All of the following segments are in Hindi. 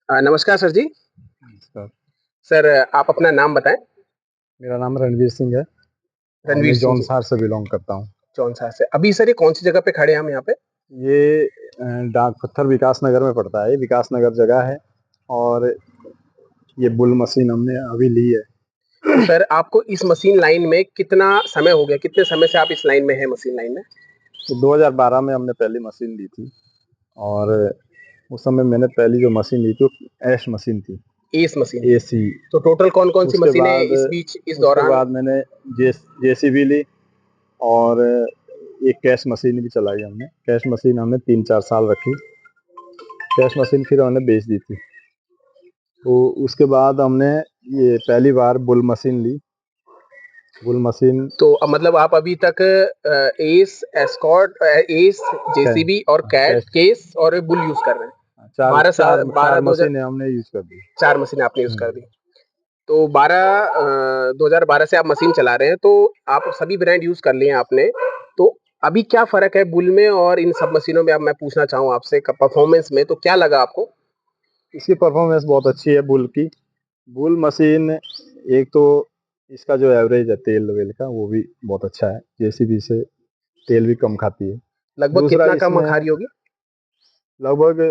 नमस्कार सर जी। नमस्कार। सर आप अपना नाम बताएँ? मेरा नाम रणवीर सिंह है और रणवीर मैं सिंह जी, जौनसार से बिलॉन्ग करता हूँ। जौनसार से। अभी सर ये कौन-सी जगह पे खड़े हैं हम यहाँ पे? ये डाक पत्थर विकास नगर में पड़ता है, ये विकास नगर जगह है और ये बुल मशीन हमने अभी ली है। तो सर आपको इस मशीन लाइन में कितना समय हो गया? कितने समय से आप इस लाइन में हैं मशीन लाइन में? तो 2012 में हमने पहली मशीन ली थी और उस समय मैंने पहली जो मशीन ली थी वो एश मशीन थी, एस मशीन थी। एसी। तो टोटल कौन-कौन सी उसके मशीनें बाद इस बीच इस उसके दौरान बाद मैंने जेसीबी ली और एक कैश मशीन भी चलाई हमने। कैश मशीन हमने 3-4 साल रखी। कैश मशीन फिर हमने बेच दी थी। तो उसके बाद हमने ये पहली बार बुल मशीन ली। बुल मशीन तो मतलब आप अभी तक एस, एस्कॉर्ट एस, कै जेसीबी और कैट, कैश केस और बुल यूज़ कर रहे हैं। 4 12 साल 4 12 4 2000 मशीनें हमने यूज़ कर दी। 4 मशीनें आपने यूज़ कर हुँ। दी। तो 2012 से आप मशीन चला रहे हैं, तो आप सभी ब्रांड यूज़ कर लिए हैं आपने। तो अभी क्या फ़र्क है बुल में और इन सब मशीनों में? अब मैं पूछना चाहूँ आपसे क परफ़ॉर्मेंस में तो क्या लगा आपको? इसकी परफ़ॉर्मेंस बहुत अच्छी है बुल की। बुल मशीन एक तो इसका जो एवरेज है तेल-वेल का वो भी बहुत अच्छा है। जेसीबी से तेल भी कम खाती है। लगभग दूसरा कितना कम खा इसमें रही होगी? लगभग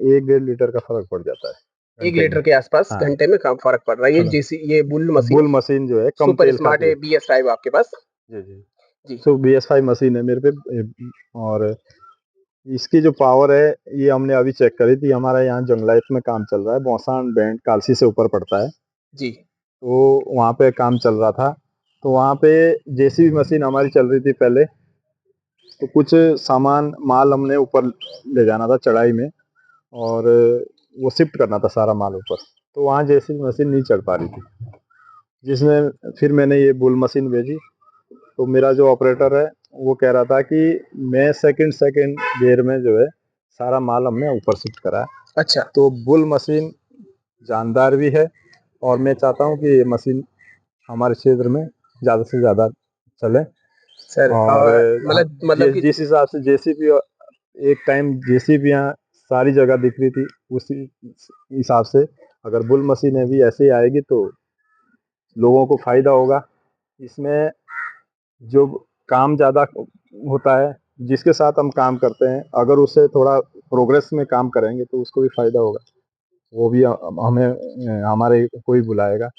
1 डेढ़ लीटर का फ़र्क पड़ जाता है 1 घंटे में। लीटर के आसपास हाँ, घंटे में कम फ़र्क पड़ रहा है। थोड़ा ये बुल मशीन बुल मशीन जो है कम सुपर तेल स्मार्ट खाती है। है BS5 आपके पास? जी, जी। जी। सो BS5 मशीन है मेरे पे और इसकी जो पावर है ये हमने अभी चेक करी थी। हमारा यहाँ जंगलायत में काम चल रहा है। भौसान बैंड कालसी से ऊपर पड़ता है। जी। तो वहाँ पे काम चल रहा था। तो वहाँ पे जेसीबी मशीन हमारी चल रही थी पहले। तो कुछ सामान माल हमने ऊपर ले जाना था चढ़ाई में और वो शिफ्ट करना था सारा माल ऊपर। तो वहाँ जेसीबी मशीन नहीं चढ़ पा रही थी। जिसमें फिर मैंने ये बुल मशीन भेजी। तो मेरा जो ऑपरेटर है वो कह रहा था कि मैं सेकंड सेकंड गियर में जो है सारा माल हमने ऊपर शिफ्ट करा है। अच्छा। तो बुल मशीन जानदार भी है और मैं चाहता हूँ कि ये मशीन हमारे क्षेत्र में ज़्यादा से ज़्यादा चले सर और मतलब कि जिस हिसाब से जेसीबी एक टाइम जेसीबियाँ सारी जगह दिख रही थी उसी हिसाब से अगर बुल मशीनें भी ऐसे ही आएगी तो लोगों को फ़ायदा होगा। इसमें जो काम ज़्यादा होता है, जिसके साथ हम काम करते हैं, अगर उससे थोड़ा प्रोग्रेस में काम करेंगे तो उसको भी फ़ायदा होगा। वो भी हमें हमारे को ही बुलाएगा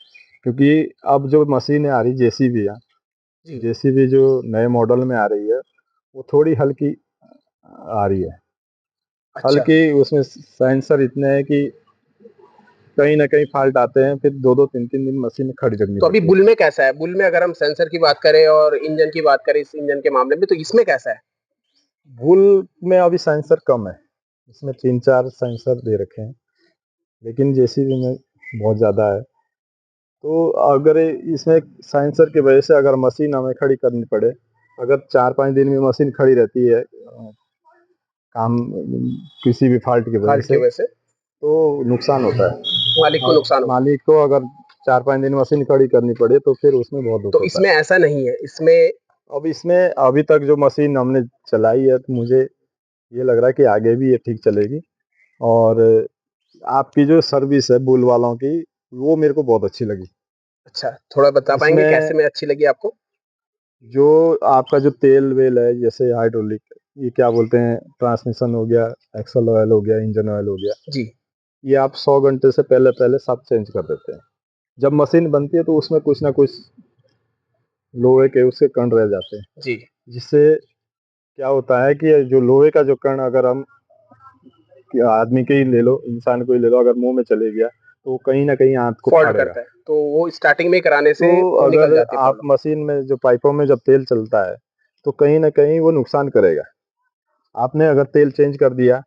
क्योंकि अब जो मशीनें आ रही जेसीबी जी। जेसीबी जो नए मॉडल में आ रही है, वो थोड़ी हल्की आ रही है। अच्छा। हल्की उसमें सेंसर इतने हैं कि कहीं न कहीं फ़ॉल्ट आते हैं, फिर 2-2 3-3 दिन मशीन खड़ी रखनी तो अभी पड़ती है। बुल में कैसा है? बुल में अगर हम सेंसर की बात करें और इंजन की बात करें इस इंजन के मामले में तो इसमें कैसा है? बुल में अभी सेंसर कम है, इसमें 3-4 सेंसर दे रखे हैं, लेकिन जेसीबी में बहुत ज़्यादा है। तो अगर इसमें सेंसर की वजह से अगर मशीन हमें खड़ी करनी पड़े, अगर 4-5 दिन में मशीन खड़ी रहती है काम किसी भी फ़ॉल्ट की वजह फ़ॉल्ट की से, वजह से तो नुकसान होता है मालिक को और नुकसान होता है। मालिक को अगर 4-5 दिन मशीन खड़ी करनी पड़े, तो फिर उसमें बहुत दुःख तो होता इसमें है। ऐसा नहीं है, इसमें अब इसमें अभी तक जो मशीन हमने चलाई है, तो मुझे ये लग रहा है कि आगे भी ये ठीक चलेगी और आपकी जो सर्विस है बुल वालों की, वो मेरे को बहुत अच्छी लगी। अच्छा, थोड़ा बता पाएँगे इसमें कैसे में अच्छी लगी आपको? जो आपका जो तेल-वेल है, जैसे हाइड्रोलिक, ये क्या बोलते हैं, ट्रांसमिशन हो गया, एक्सल ऑयल हो गया, इंजन ऑयल हो गया, जी। ये आप 100 घंटे से पहले-पहले सब चेंज कर देते हैं। जब मशीन बनती है, तो उसमें कुछ ना कुछ लोहे के उसके कण रह जाते हैं, जी। जिससे क्या होता है कि जो लोहे का जो कण अगर हम कि आदमी के ही ले लो, इंसान को ही ले लो, अगर मुँह में चले गया, तो वो कहीं न कहीं आँत को फ़ॉल्ट फाड़ेगा। करता है। तो वो स्टार्टिंग में कराने तो से वो निकल अगर जाती है आप प्रॉब्लम। मशीन में जो पाइपों में जब तेल चलता है, तो कहीं न कहीं वो नुकसान करेगा। आपने अगर तेल चेंज कर दिया,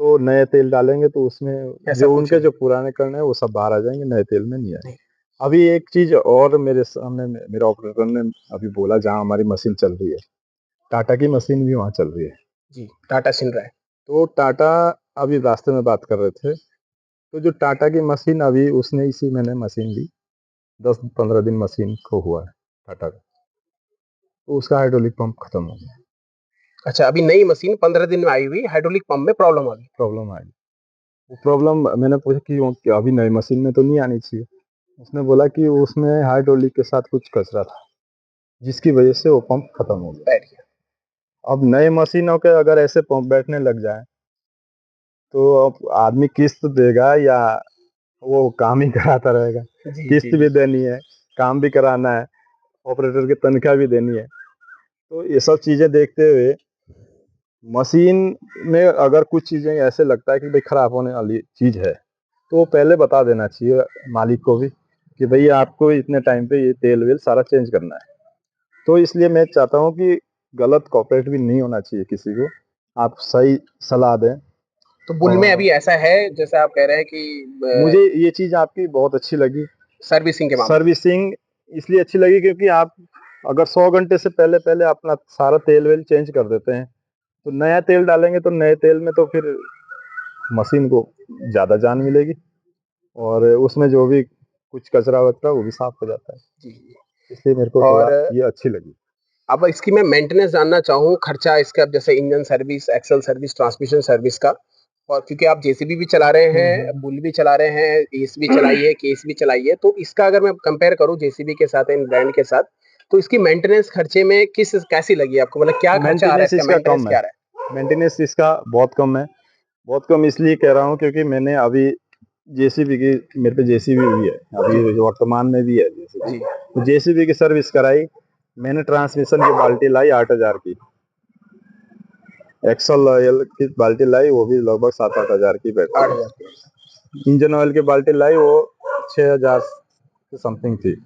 तो नए तेल डालेंगे तो उसमें ऐसा जो कुछ उनके नहीं। जो पुराने कण हैं, वो सब बाहर आ जाएँगे, नए तेल में नहीं नहीं। आएँगे। अभी एक चीज़ और मेरे सामने मेरे ऑपरेटर ने अभी बोला जहाँ हमारी मशीन चल रही है, टाटा की मशीन भी वहाँ चल रही है। जी, टाटा सिनरा है। तो टाटा अभी रास्ते में बात कर रहे थे, तो जो टाटा की मशीन अभी उसने इसी महीने मशीन ली, 10-15 दिन मशीन को हुआ है टाटा का, तो उसका हाइड्रोलिक पंप खत्म हो गया, अच्छा, अभी नई मशीन 15 दिन में आई हुई, हाइड्रोलिक पंप में प्रॉब्लम आ गई। प्रॉब्लम आई। प्रॉब्लम मैंने पूछा कि अभी नई मशीन में तो नहीं आनी चाहिए। उसने बोला कि उसमें हाइड्रोलिक के साथ कुछ कचरा था, जिसकी वजह से वो पंप खत्म हो गया। बैठ गया। अब नए मशीनों के अगर ऐसे पंप बैठने लग जाए तो अब आदमी किस्त देगा या वो काम ही कराता रहेगा। जी, किस्त जी, भी जी। देनी है, काम भी कराना है, ऑपरेटर की तनख्वाह भी देनी है। तो ये सब चीजें देखते हुए मशीन में अगर कुछ चीजें ऐसे लगता है कि भाई खराब होने वाली चीज है, तो वो पहले बता देना चाहिए मालिक को भी कि भाई आपको इतने टाइम पे ये तेल वेल सारा चेंज करना है। तो इसलिए मैं चाहता हूँ कि गलत कॉपरेट भी नहीं होना चाहिए किसी को, आप सही सलाह दें। तो बुल में और अभी ऐसा है जैसे आप कह रहे हैं कि मुझे ये चीज आपकी बहुत अच्छी लगी, सर्विसिंग के मामले में। सर्विसिंग इसलिए अच्छी लगी क्योंकि आप अगर 100 घंटे से पहले पहले अपना सारा तेल वेल चेंज कर देते हैं तो नया तेल डालेंगे, तो नए तेल में तो फिर मशीन को ज्यादा जान मिलेगी और उसमें जो भी कुछ कचरा वचरा वो भी साफ हो जाता है। जी, जी। इसलिए मेरे को थोड़ा और ये अच्छी लगी। अब इसकी मैं मेंटेनेंस जानना चाहूँ, खर्चा इसका जैसे engine service, axle service, transmission service का, और क्योंकि आप जेसीबी भी चला रहे हैं, बुल भी चला रहे हैं, एस भी चलाई है, केस भी चलाई है, तो इसका अगर मैं कंपेयर करूँ जेसीबी के साथ, इन ब्रांड के साथ, तो इसकी मेंटेनेंस खर्चे में कैसी लगी आपको? मतलब क्या खर्चा आ रहा है मेंटेनेंस इसका, इसका मेंटेनेंस कम है, क्या आ रहा मेंटेनेंस इसका बहुत कम है। बहुत कम इसलिए कह रहा हूँ क्योंकि मैंने अभी जेसीबी की, मेरे पे जेसीबी भी है है? जी, अभी वर्तमान में भी है जेसीबी। जी। तो जेसीबी की सर्विस कराई मैंने, ट्रांसमिशन की बाल्टी लाई 8,000 की, एक्सल ऑयल की बाल्टी लाई वो भी लगभग 7-8 हज़ार की बैठती है। 8,000 इंजन ऑयल की बाल्टी लाई वो 6,000 के समथिंग थी।